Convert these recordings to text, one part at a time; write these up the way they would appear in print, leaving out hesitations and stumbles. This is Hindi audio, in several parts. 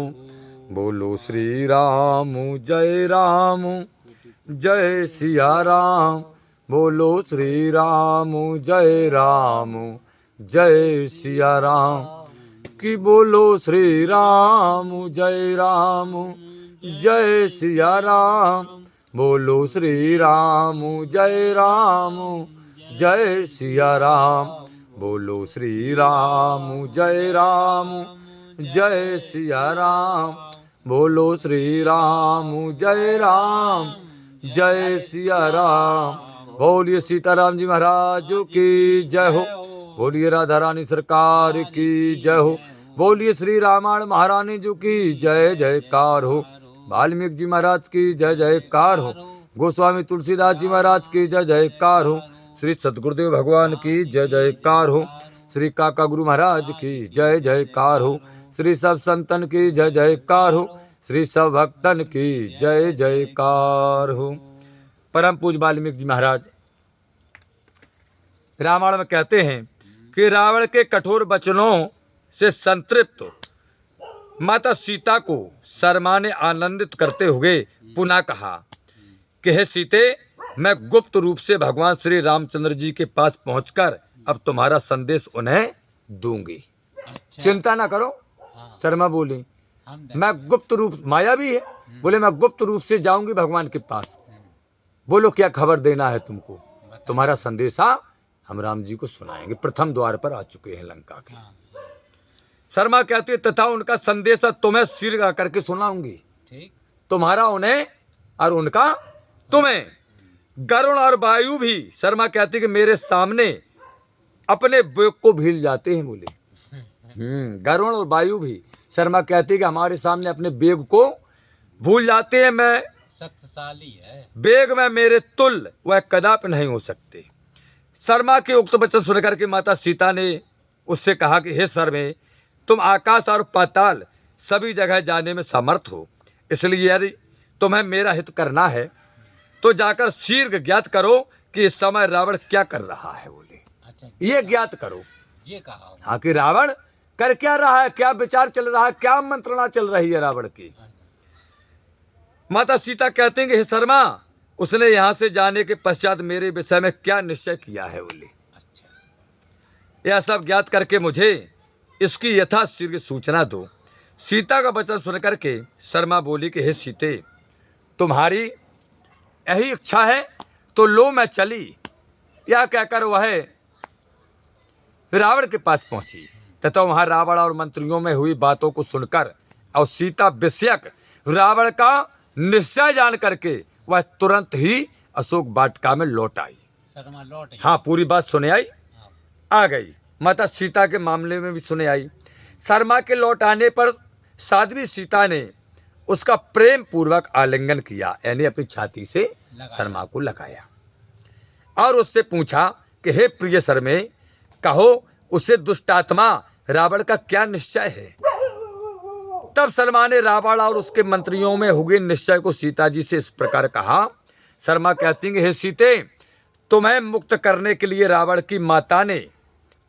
बोलो श्री राम जय सिया राम। बोलो श्री राम जय सिया राम। कि बोलो श्री राम जय सिया राम। बोलो श्री राम जय सिया राम। बोलो श्री राम जय सिया राम। बोलो श्री राम जय सिया राम। बोलिए सीताराम जी महाराज की जय हो। बोलिए राधा रानी सरकार की जय हो। बोलिए श्री रामायण महारानी जी की जय जयकार हो। वाल्मीकि जी महाराज की जय जयकार हो। गोस्वामी तुलसीदास जी महाराज की जय जयकार हो। श्री सतगुरुदेव भगवान की जय जयकार हो। श्री काका गुरु महाराज की जय जयकार हो। श्री सब संतन की जय जयकार हो। श्री सब भक्तन की जय जयकार हो। परम पूज्य वाल्मीकि जी महाराज रामायण में कहते हैं कि रावण के कठोर वचनों से संतृप्त माता सीता को शर्मा ने आनंदित करते हुए पुनः कहा कि हे सीते, मैं गुप्त रूप से भगवान श्री रामचंद्र जी के पास पहुंचकर अब तुम्हारा संदेश उन्हें दूंगी। चिंता ना करो। शर्मा बोली, मैं गुप्त रूप, माया भी है, बोले मैं गुप्त रूप से जाऊंगी भगवान के पास। बोलो क्या खबर देना है तुमको? तुम्हारा संदेशा हम राम जी को सुनाएंगे। प्रथम द्वार पर आ चुके हैं लंका के। शर्मा कहती है तथा उनका संदेशा तुम्हें सिर लगा करके सुनाऊंगी। तुम्हारा उन्हें और उनका तुम्हें। गरुण और वायु भी, शर्मा कहती कि मेरे सामने अपने बेग को भूल जाते हैं। बोले गरुण और वायु भी, शर्मा कहती कि हमारे सामने अपने बेग को भूल जाते हैं। मैं शक्तिशाली है, बेग में मेरे तुल्य वह कदापि नहीं हो सकते। शर्मा के उक्त वचन सुनकर के माता सीता ने उससे कहा कि हे शर्मे, तुम आकाश और पाताल सभी जगह जाने में समर्थ हो, इसलिए यदि तुम्हें मेरा हित करना है तो जाकर शीघ्र ज्ञात करो कि इस समय रावण क्या कर रहा है। बोले अच्छा, ये ज्ञात करो। ये कहा हाँ कि रावण कर क्या रहा है, क्या विचार चल रहा है, क्या मंत्रणा चल रही है रावण की। माता सीता कहते हैं कि हे शर्मा, उसने यहाँ से जाने के पश्चात मेरे विषय में क्या निश्चय किया है। बोले अच्छा, यह सब ज्ञात करके मुझे इसकी यथाशीघ्र सूचना दो। सीता का वचन सुनकर के शर्मा बोली कि हे सीते, तुम्हारी यही इच्छा है तो लो मैं चली। यह कहकर वह रावण के पास पहुंची तथा वहां रावण और मंत्रियों में हुई बातों को सुनकर और सीता विषयक रावण का निश्चय जान करके वह तुरंत ही अशोक वाटिका में लौट आई। शर्मा लौट आई। हाँ, पूरी बात सुने आई, आ गई। माता सीता के मामले में भी सुने आई। शर्मा के लौट आने पर साध्वी सीता ने उसका प्रेम पूर्वक आलिंगन किया, यानी अपनी छाती से शर्मा को लगाया और उससे पूछा कि हे प्रिय शर्मे, कहो उसे दुष्टात्मा रावण का क्या निश्चय है। तब शर्मा ने रावण और उसके मंत्रियों में हुए निश्चय को सीता जी से इस प्रकार कहा। शर्मा कहती हैं, हे सीते, तुम्हें मुक्त करने के लिए रावण की माता ने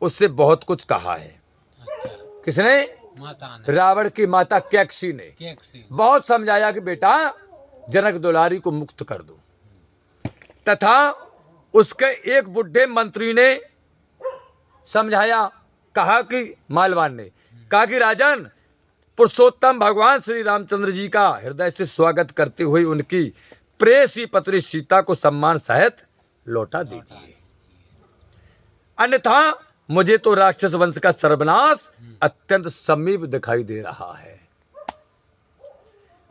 उससे बहुत कुछ कहा है। अच्छा, किसने? माता ने, रावण की माता कैकसी ने बहुत समझाया कि बेटा जनक दुलारी को मुक्त कर दो। तथा उसके एक बुढ़े मंत्री ने समझाया, कहा कि मालवान ने कहा कि राजन, पुरुषोत्तम भगवान श्री रामचंद्र जी का हृदय से स्वागत करते हुए उनकी प्रेसी पत्री सीता को सम्मान सहित लौटा दीजिए, अन्यथा मुझे तो राक्षस वंश का सर्वनाश अत्यंत समीप दिखाई दे रहा है।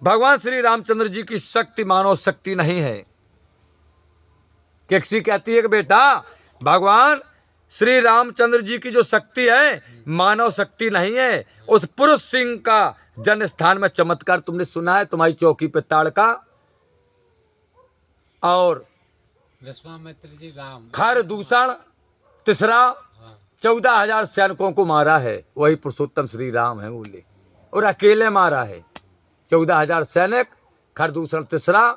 भगवान श्री रामचंद्र जी की शक्ति मानव शक्ति नहीं है। कैकसी कहती है कि बेटा, भगवान श्री रामचंद्र जी की जो शक्ति है मानव शक्ति नहीं है। उस पुरुष सिंह का जन्म स्थान में चमत्कार तुमने सुना है, तुम्हारी चौकी पे ताड़का और विश्वामित्र जी राम खर दूषण तीसरा 14,000 सैनिकों को मारा है, वही पुरुषोत्तम श्री राम है। बोले और अकेले मारा है 14,000 सैनिक, खर दूषण तीसरा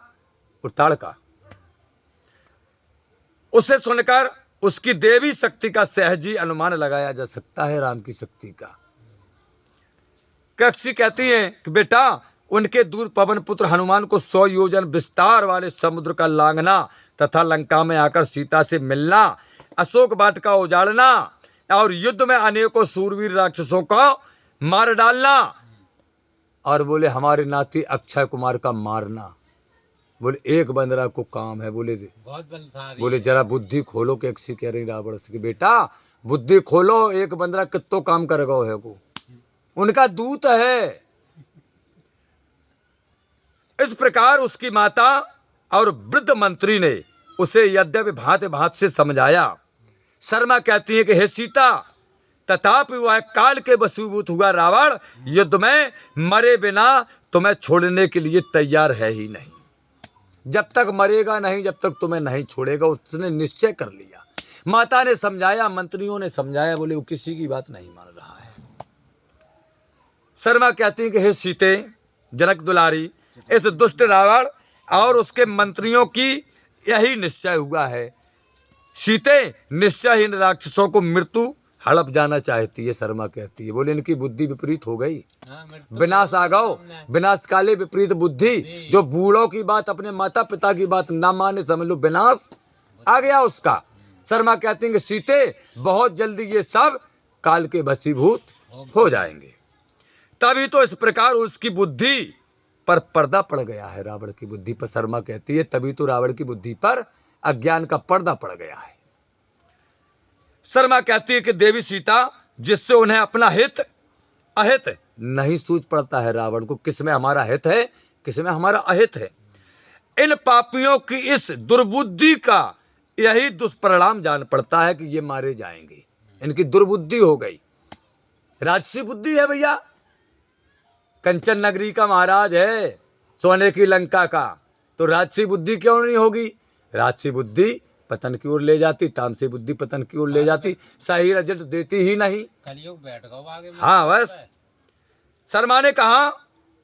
और ताड़का। उसे सुनकर उसकी देवी शक्ति का सहज ही अनुमान लगाया जा सकता है राम की शक्ति का। कक्षी कहती हैं कि बेटा उनके दूर पवन पुत्र हनुमान को 100 योजन विस्तार वाले समुद्र का लांघना तथा लंका में आकर सीता से मिलना, अशोक वाटिका उजाड़ना और युद्ध में अनेकों सूरवीर राक्षसों को मार डालना, और बोले हमारे नाती अक्षय कुमार का मारना। बोले एक बंदरा को काम है। बोले बहुत बलशाली बोले जरा बुद्धि खोलो। के कक्षी कह रही रावण से कि बेटा बुद्धि खोलो, एक बंदरा कितो काम करेगा है को, उनका दूत है। इस प्रकार उसकी माता और वृद्ध मंत्री ने उसे यद्यपि भांति भांति से समझाया। शर्मा कहती है कि हे सीता, तथापि वह काल के वशीभूत हुआ रावण युद्ध में मरे बिना तुम्हें छोड़ने के लिए तैयार है ही नहीं। जब तक मरेगा नहीं, जब तक तुम्हें नहीं छोड़ेगा, उसने निश्चय कर लिया। माता ने समझाया, मंत्रियों ने समझाया, बोले वो किसी की बात नहीं मान रहा है। शर्मा कहती है कि हे सीते, जनक दुलारी, इस दुष्ट रावण और उसके मंत्रियों की यही निश्चय हुआ है। सीते निश्चयहीन राक्षसों को मृत्यु हड़प जाना चाहती है। शर्मा कहती है, बोले इनकी बुद्धि विपरीत हो गई, विनाश आ गओ, विनाश काले विपरीत बुद्धि। जो बूढ़ों की बात, अपने माता पिता की बात ना माने, समझ लो विनाश आ गया उसका। शर्मा कहती है कि सीते बहुत जल्दी ये सब काल के वशीभूत हो जाएंगे। तभी तो इस प्रकार उसकी बुद्धि पर पर्दा पड़ गया है, रावण की बुद्धि पर। शर्मा कहती है तभी तो रावण की बुद्धि पर अज्ञान का पर्दा पड़ गया है। शर्मा कहती है कि देवी सीता, जिससे उन्हें अपना हित अहित नहीं सूझ पड़ता है रावण को, किसमें हमारा हित है, किसमें हमारा अहित है। इन पापियों की इस दुर्बुद्धि का यही दुष्परिणाम जान पड़ता है कि ये मारे जाएंगे। इनकी दुर्बुद्धि हो गई, राजसी बुद्धि है भैया। कंचन नगरी का महाराज है, सोने की लंका का, तो राजसी बुद्धि क्यों नहीं होगी? राजसी बुद्धि पतन की ओर ले जाती, तामसी बुद्धि पतन की ओर ले जाती, सही रिजल्ट देती ही नहीं। कलयुग बैठ गओ आगे। हाँ बस। शर्मा ने कहा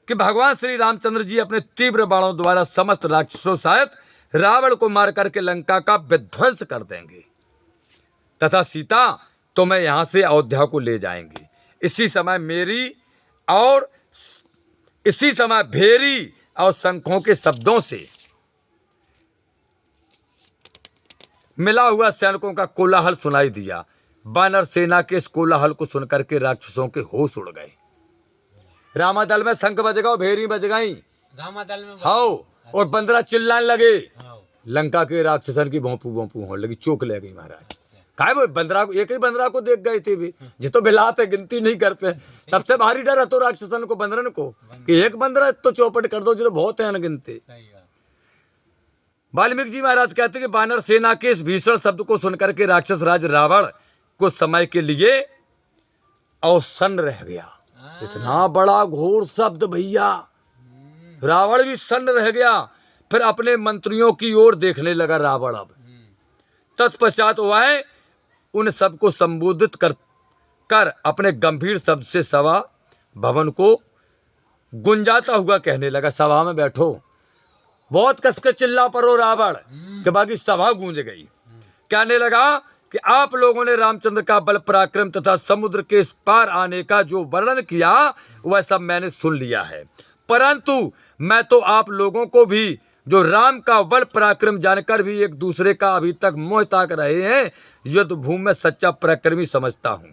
कि भगवान श्री रामचंद्र जी अपने तीव्र बाणों द्वारा समस्त राक्षसों सहित रावण को मार करके लंका का विध्वंस कर देंगे तथा सीता तुम्हें यहाँ से अयोध्या को ले जाएंगे। इसी समय भेरी और शंखों के शब्दों से मिला हुआ सैनिकों का कोलाहल सुनाई दिया। वानर सेना के इस कोलाहल को सुनकर के राक्षसों के होश उड़ गए। रामादल में शंख बज गए, भेरी बज गई, रामादल में हाओ, और बंदरा चिल्लाने लगे। हाँ। लंका के राक्षसन की भोंपू भोंपू होने लगी, चौंक ले गई महाराज। काय वो बंदरा को, एक ही बंदरा को देख गए थे भी, ये तो बिलाते गिनती नहीं करते। सबसे भारी डर है तो राक्षसन को, बंदरन को, कि एक बंदरा तो चौपट कर दो, जो बहुत है अनगिनती। सही है। वाल्मीकि जी महाराज कहते हैं कि वानर सेना के इस भीषण शब्द को सुनकर के राक्षस राज रावण कुछ समय के लिए अवसन्न रह गया। इतना बड़ा घोर शब्द भैया, रावण भी सन्न रह गया। फिर अपने मंत्रियों की ओर देखने लगा रावण। अब तत्पश्चात वह उन सबको संबोधित कर अपने गंभीर शब्द से सभा भवन को गुंजाता हुआ कहने लगा, सभा में बैठो, बहुत कसके चिल्ला पड़ो रावण, के बाकी सभा गूंज गई। कहने लगा कि आप लोगों ने रामचंद्र का बल पराक्रम तथा समुद्र के इस पार आने का जो वर्णन किया वह सब मैंने सुन लिया है, परंतु मैं तो आप लोगों को भी जो राम का बल पराक्रम जानकर भी एक दूसरे का अभी तक मोह ताक रहे हैं, युद्ध भूमि में सच्चा पराक्रमी समझता हूँ।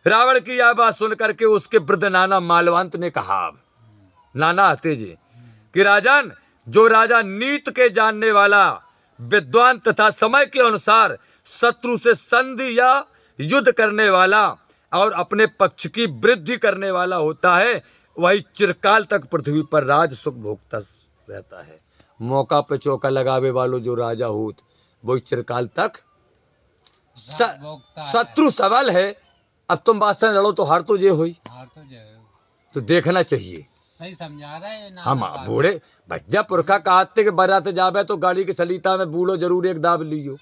रावण की यह बात सुन करके उसके वृद्ध नाना मालवंत ने कहा, नाना आते जी, कि राजन, जो राजा नीति के जानने वाला, विद्वान तथा समय के अनुसार शत्रु से संधि या युद्ध करने वाला और अपने पक्ष की वृद्धि करने वाला होता है, वही चिरकाल तक पृथ्वी पर राज सुख भोगता रहता है। मौका पे चौका लगावे वालों जो राजा होत, वही चिरकाल तक शत्रु सबल है। अब तुम बात से लड़ो तो हार तो जे हुई, तो देखना चाहिए। सही समझा रहे हैं ना। हम बूढ़े भज्जा पुरखा कहते कि बरात जावे तो गाड़ी के सलीता में बूढ़ो जरूर एक दाब लियो,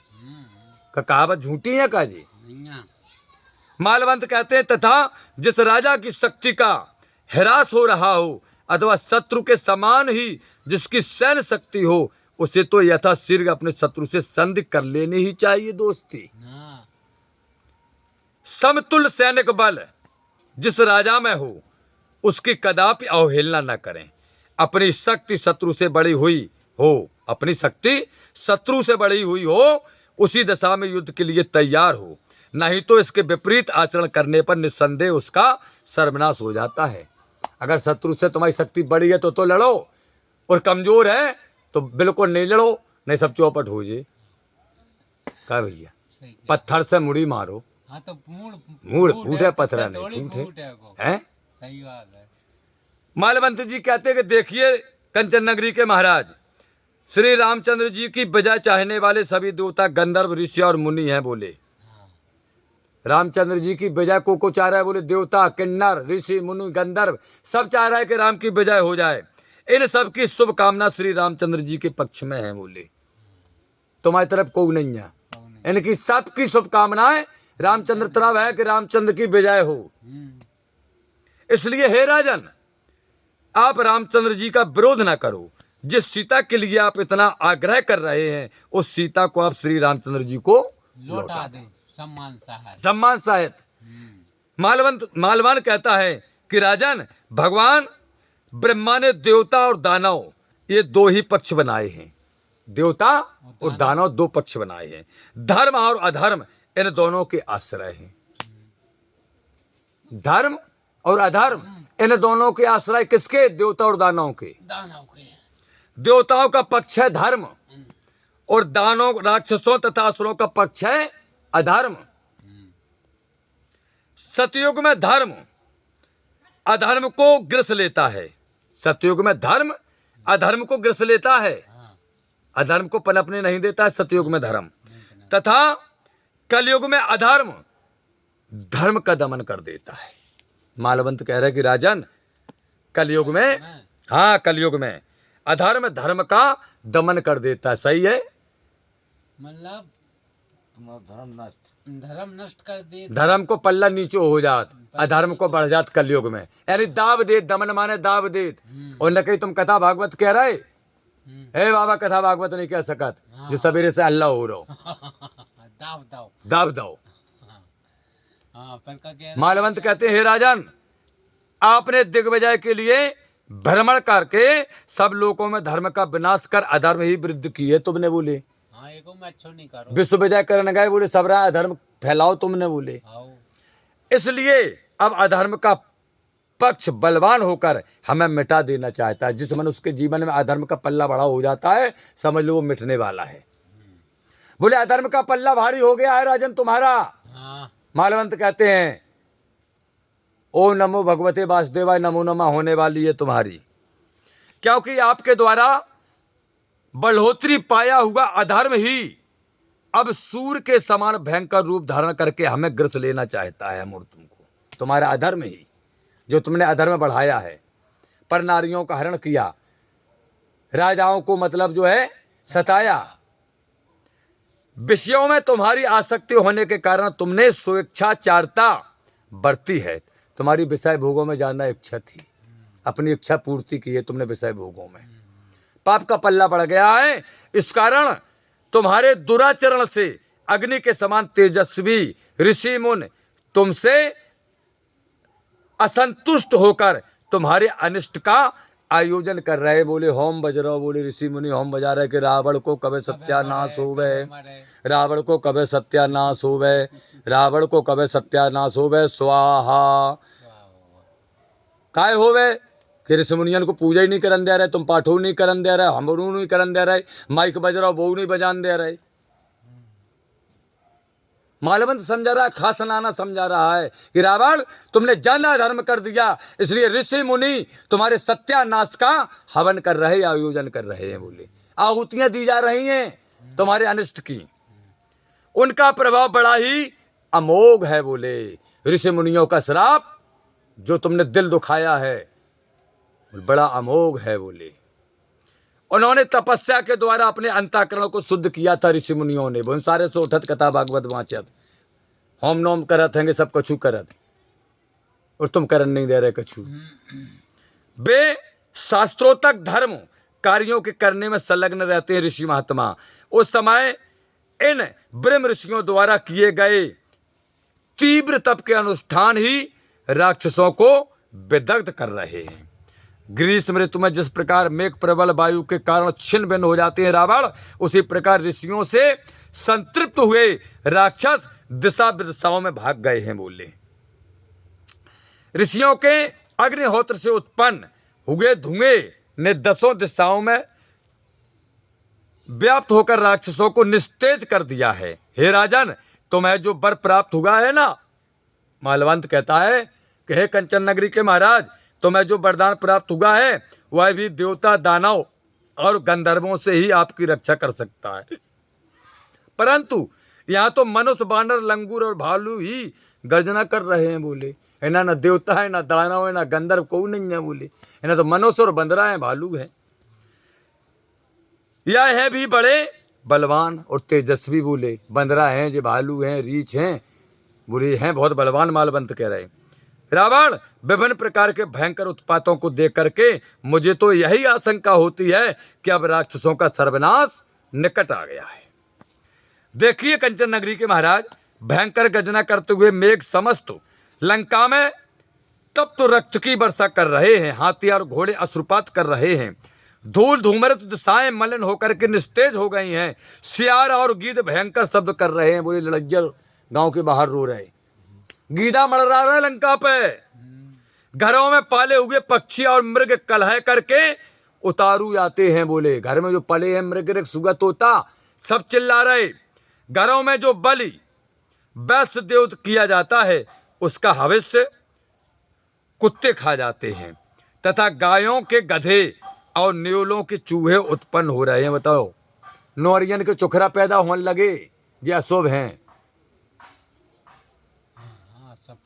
का कहावत झूठी है काजी। मालवंत कहते हैं, तथा जिस राजा की शक्ति का ह्रास हो रहा हो अथवा शत्रु के समान ही जिसकी सैन्य शक्ति हो, उसे तो यथाशीघ्र अपने शत्रु से संधि कर लेनी ही चाहिए दोस्ती। समतुल्य सैनिक बल जिस राजा में हो, उसकी कदापि अवहेलना न करें। अपनी शक्ति शत्रु से बड़ी हुई हो, अपनी शक्ति शत्रु से बड़ी हुई हो, उसी दशा में युद्ध के लिए तैयार हो, नहीं तो इसके विपरीत आचरण करने पर निस्संदेह उसका सर्वनाश हो जाता है। अगर शत्रु से तुम्हारी शक्ति बड़ी है तो लड़ो, और कमजोर है तो बिल्कुल नहीं लड़ो, नहीं सब चौपट हो जाए। क्या भैया, सही कह- पत्थर से मुड़ी मारो, हाँ तो मूड़ फूटे पत्थर नहीं थोड़ी फूटे, फूटे को। हैं? सही बात है। मालवंत जी कहते हैं कि देखिए कंचन नगरी के महाराज, श्री रामचंद्र जी की बजाय चाहने वाले सभी देवता गंधर्व ऋषि और मुनि हैं। बोले हाँ रामचंद्र जी की बजाय को चाह रहा है, बोले देवता किन्नर ऋषि मुनि गंधर्व सब चाह रहा है कि राम की बजाय हो जाए। इन सब की शुभकामना श्री रामचंद्र जी के पक्ष में है। बोले तुम्हारी तरफ कोई नहीं है, तो नहीं। इनकी सबकी शुभकामनाएं रामचंद्र तरफ है कि रामचंद्र की विजय हो। इसलिए हे राजन, आप रामचंद्र जी का विरोध ना करो। जिस सीता के लिए आप इतना आग्रह कर रहे हैं, उस सीता को आप श्री रामचंद्र जी को लौटा दे सम्मान सहाय। सम्मान सहित। मालवान कहता है कि राजन, भगवान ब्रह्मा ने देवता और दानव ये दो ही पक्ष बनाए हैं। देवता और दानव दो पक्ष बनाए हैं। धर्म और अधर्म इन दोनों के आश्रय हैं। धर्म और अधर्म इन दोनों के आश्रय किसके? देवता और दानव के। दानव के। देवताओं का पक्ष है धर्म, और दानव राक्षसों तथा असुरों का पक्ष है अधर्म। सतयुग में धर्म अधर्म को ग्रस लेता है। सतयुग में धर्म अधर्म को ग्रस लेता है, हाँ अधर्म को पनपने नहीं देता है सतयुग में धर्म। तथा कलयुग में अधर्म धर्म का दमन कर देता है। मालवंत कह रहे कि राजन, कलयुग में, हाँ कलयुग में अधर्म धर्म का दमन कर देता है। सही है, मतलब धर्म नष्ट कर दे। धर्म को पल्ला नीचे हो जात, अधर्म को बढ़ जात कलयुग में। यानी दाब देत, दमन माने दाब देत। और न कहीं तुम कथा भागवत कह रहे, हे बाबा कथा भागवत नहीं कह सकत, जो सवेरे से अल्लाह हो रहो दाव दाव दाब दो। हाँ पर का कह मालवंत कहते हैं, हे राजन, आपने दिग्विजय के लिए भ्रमण करके सब लोगों में धर्म का विनाश कर अधर्म ही वृद्धि की है। तुमने बोले हाँ एको में अच्छो नहीं करो। विश्व विजय करने गए, बोले सब रहा अधर्म फैलाओ। तुमने बोले आओ इसलिए अब अधर्म का पक्ष बलवान होकर हमें मिटा देना चाहता है। जिस मन उसके जीवन में अधर्म का पल्ला बड़ा हो जाता है, समझ लो वो मिटने वाला है। बोले अधर्म का पल्ला भारी हो गया है राजन तुम्हारा। हाँ मालवंत कहते हैं, ओ नमो भगवते वासुदेवाय नमो नमः होने वाली है तुम्हारी, क्योंकि आपके द्वारा बढ़ोतरी पाया हुआ अधर्म ही अब सूर्य के समान भयंकर रूप धारण करके हमें ग्रस लेना चाहता है। अमूर्त तुमको तुम्हारा अधर्म ही, जो तुमने अधर्म बढ़ाया है, पर नारियों का हरण किया, राजाओं को मतलब जो है सताया, विषयों में तुम्हारी आसक्ति होने के कारण तुमने स्वेच्छाचारता बरती है। तुम्हारी विषय भोगों में जाना इच्छा थी, अपनी इच्छा पूर्ति की है तुमने विषय भोगों में। पाप का पल्ला बढ़ गया है, इस कारण तुम्हारे दुराचरण से अग्नि के समान तेजस्वी ऋषि मुनि तुमसे असंतुष्ट होकर तुम्हारे अनिष्ट का आयोजन कर रहे। बोले होम बज रहो, बोले ऋषि मुनि होम बजा रहे कि रावण को कबे सत्यानाश होवे, रावण को कबे सत्यानाश होवे, रावण को कबे सत्यानाश होवे, स्वाहा। काय होवे कि ऋषि मुनियन को पूजा ही नहीं करन दे रहे, तुम पाठो नहीं करन दे रहे, हमरू नहीं करन दे रहे, माइक बज रहा वो नहीं बजान दे रहे। मालवंत समझा रहा है, खास नाना समझा रहा है कि रावण तुमने ज्यादा धर्म कर दिया, इसलिए ऋषि मुनि तुम्हारे सत्यानाश का हवन कर रहे, आयोजन कर रहे हैं। बोले आहुतियां दी जा रही हैं तुम्हारे अनिष्ट की, उनका प्रभाव बड़ा ही अमोघ है। बोले ऋषि मुनियों का श्राप जो तुमने दिल दुखाया है बड़ा अमोघ है। बोले उन्होंने तपस्या के द्वारा अपने अंतःकरण को शुद्ध किया था ऋषि मुनियों ने। बहुत सारे से उठत कथा भागवत वाचत, होम नोम करत हैंगे, सब कछु करत, और तुम करन नहीं दे रहे कछु। वे शास्त्रोक्त धर्म कार्यों के करने में संलग्न रहते हैं ऋषि महात्मा। उस समय इन ब्रह्म ऋषियों द्वारा किए गए तीव्र तप के अनुष्ठान ही राक्षसों को विदग्ध कर रहे हैं। ग्रीष्म ऋतु में जिस प्रकार मेघ प्रबल वायु के कारण छिन्न भिन्न हो जाते हैं रावण, उसी प्रकार ऋषियों से संतृप्त हुए राक्षस दिशा दिशाओं में भाग गए हैं। बोले ऋषियों के अग्निहोत्र से उत्पन्न हुए धुएं ने 10 दिशाओं में व्याप्त होकर राक्षसों को निस्तेज कर दिया है। हे राजन, तुम्हें जो वर प्राप्त हुआ है ना, मालवंत कहता है कि हे कंचन नगरी के महाराज, तुम्हें जो वरदान प्राप्त हुआ है वह भी देवता, दानव और गंधर्वों से ही आपकी रक्षा कर सकता है, परंतु यहाँ तो मनुष्य, बानर, लंगूर और भालू ही गर्जना कर रहे हैं। बोले है ना देवता है, ना दानव है, ना गंधर्व, कोई नहीं है। बोले है ना तो मनुष्य और बंदरा है, भालू है। यह है भी बड़े बलवान और तेजस्वी। बोले बंदरा हैं, जो भालू हैं, रीछ हैं, बुरे हैं, बहुत बलवान मालवंत कह रहे। रावण, विभिन्न प्रकार के भयंकर उत्पातों को देख करके मुझे तो यही आशंका होती है कि अब राक्षसों का सर्वनाश निकट आ गया है। देखिए कंचन नगरी के महाराज, भयंकर गर्जना करते हुए मेघ समस्त लंका में तप्त रक्त की वर्षा कर रहे हैं। हाथी और घोड़े अश्रुपात कर रहे हैं। धूल धूमरत दिशाएं मलिन होकर के निस्तेज हो गई हैं। सियार और गीद भयंकर शब्द कर रहे हैं। बोले लड़ज्जर गांव के बाहर रो रहे, गीदा मर रहा है लंका पे। घरों में पाले हुए पक्षी और मृग कलह करके उतारू जाते हैं। बोले घर में जो पले हैं मृग, सुगा, तोता, सब चिल्ला रहे। घरों में जो बलि वैश्य देव किया जाता है उसका हविष्य कुत्ते खा जाते हैं, तथा गायों के गधे और न्योलों के चूहे उत्पन्न हो रहे हैं। बताओ, नौरियन के चुखरा पैदा होने लगे, ये अशुभ हैं।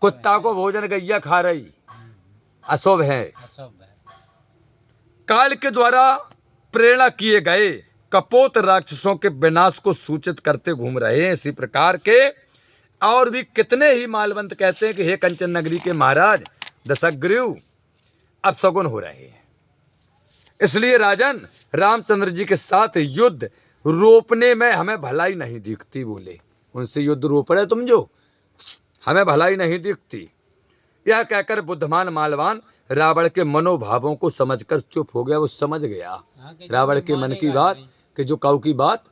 कुत्ता को भोजन गैया खा रही, अशुभ है। काल के द्वारा प्रेरणा किए गए कपोत राक्षसों के विनाश को सूचित करते घूम रहे हैं। इसी प्रकार के और भी कितने ही मालवंत कहते हैं कि हे कंचन नगरी के महाराज, दशग्रीव अब शगुन हो रहे हैं। इसलिए राजन, रामचंद्र जी के साथ युद्ध रोपने में हमें भलाई नहीं दिखती। बोले उनसे युद्ध रोप रहे तुम जो, हमें भलाई नहीं दिखती। यह कहकर बुद्धमान मालवान रावण के मनोभावों को समझकर चुप हो गया। वो समझ गया रावण के मन की बात, कि जो काऊ की बात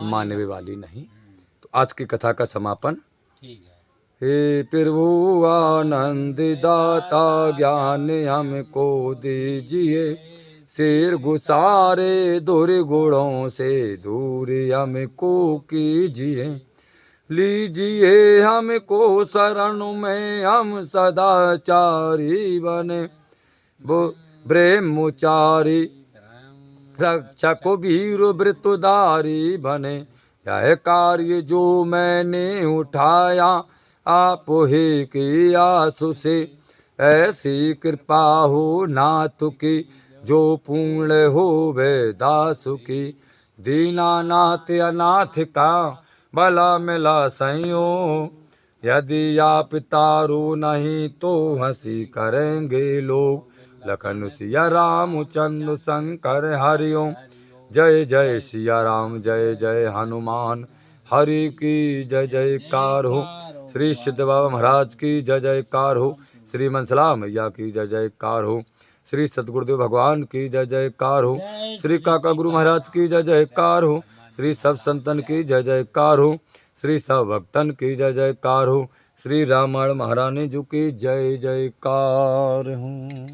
मानने वाली नहीं। तो आज की कथा का समापन। हे प्रभु आनंद दाता, ज्ञान हमको दीजिए, सिर गुसारे दुर्गुणों से दूर हमको कीजिए। लीजिए हमको शरण में, हम सदाचारी बने, ब्रह्मचारी रक्षक वीर वृतधारी बने। यह कार्य जो मैंने उठाया आप ही की आसु से, ऐसी कृपा हो नाथ की जो पूर्ण हो वे दासु की। दीनानाथ अनाथ का भला मिला संयोग, यदि आप तारो नहीं तो हंसी करेंगे लोग। लखन सिया रामचंद्र शंकर हरिओम, जय जय सिया राम, जय जय हनुमान। हरि की जय जयकार हो। श्री सिद्ध बाबा महाराज की जय जयकार हो। श्री मनसला मैया की जय जयकार हो। श्री सतगुरुदेव भगवान की जय जयकार हो। श्री काका गुरु महाराज की जय जयकार हो। श्री सब संतन की जय जयकार हो। श्री सब भक्तन की जय जयकार हो। श्री रामायण महारानी जी की जय जयकार हो।